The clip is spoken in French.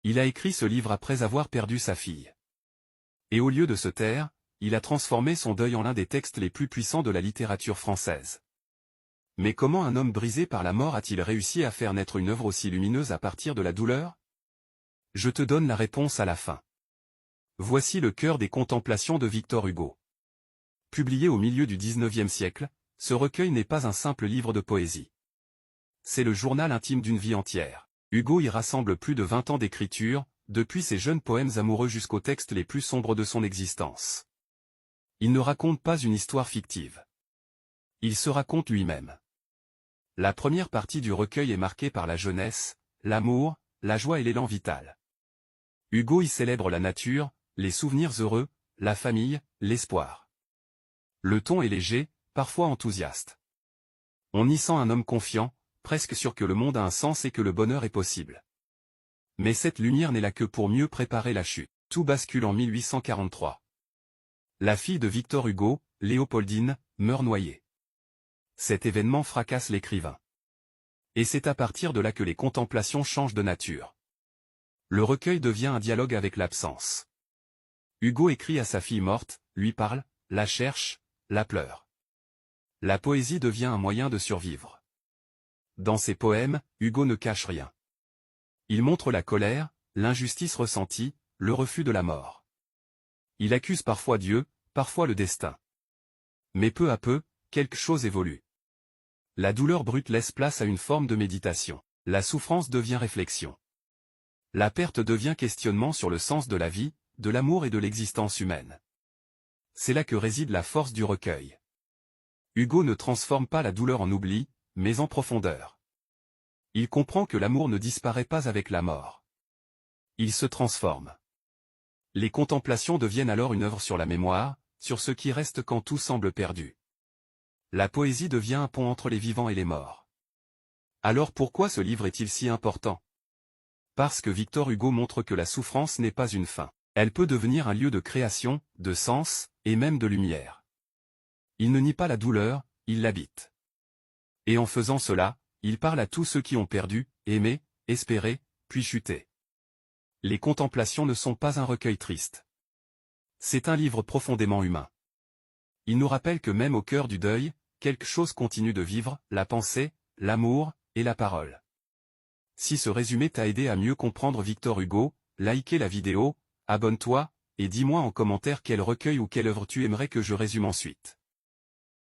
Il a écrit ce livre après avoir perdu sa fille. Et au lieu de se taire, il a transformé son deuil en l'un des textes les plus puissants de la littérature française. Mais comment un homme brisé par la mort a-t-il réussi à faire naître une œuvre aussi lumineuse à partir de la douleur? Je te donne la réponse à la fin. Voici le cœur des contemplations de Victor Hugo. Publié au milieu du XIXe siècle, ce recueil n'est pas un simple livre de poésie. C'est le journal intime d'une vie entière. Hugo y rassemble plus de 20 ans d'écriture, depuis ses jeunes poèmes amoureux jusqu'aux textes les plus sombres de son existence. Il ne raconte pas une histoire fictive. Il se raconte lui-même. La première partie du recueil est marquée par la jeunesse, l'amour, la joie et l'élan vital. Hugo y célèbre la nature, les souvenirs heureux, la famille, l'espoir. Le ton est léger, parfois enthousiaste. On y sent un homme confiant, presque sûr que le monde a un sens et que le bonheur est possible. Mais cette lumière n'est là que pour mieux préparer la chute. Tout bascule en 1843. La fille de Victor Hugo, Léopoldine, meurt noyée. Cet événement fracasse l'écrivain. Et c'est à partir de là que les contemplations changent de nature. Le recueil devient un dialogue avec l'absence. Hugo écrit à sa fille morte, lui parle, la cherche, la pleure. La poésie devient un moyen de survivre. Dans ses poèmes, Hugo ne cache rien. Il montre la colère, l'injustice ressentie, le refus de la mort. Il accuse parfois Dieu, parfois le destin. Mais peu à peu, quelque chose évolue. La douleur brute laisse place à une forme de méditation. La souffrance devient réflexion. La perte devient questionnement sur le sens de la vie, de l'amour et de l'existence humaine. C'est là que réside la force du recueil. Hugo ne transforme pas la douleur en oubli, mais en profondeur. Il comprend que l'amour ne disparaît pas avec la mort. Il se transforme. Les contemplations deviennent alors une œuvre sur la mémoire, sur ce qui reste quand tout semble perdu. La poésie devient un pont entre les vivants et les morts. Alors pourquoi ce livre est-il si important? Parce que Victor Hugo montre que la souffrance n'est pas une fin. Elle peut devenir un lieu de création, de sens, et même de lumière. Il ne nie pas la douleur, il l'habite. Et en faisant cela, il parle à tous ceux qui ont perdu, aimé, espéré, puis chuté. Les contemplations ne sont pas un recueil triste. C'est un livre profondément humain. Il nous rappelle que même au cœur du deuil, quelque chose continue de vivre, la pensée, l'amour, et la parole. Si ce résumé t'a aidé à mieux comprendre Victor Hugo, likez la vidéo, abonne-toi, et dis-moi en commentaire quel recueil ou quelle œuvre tu aimerais que je résume ensuite.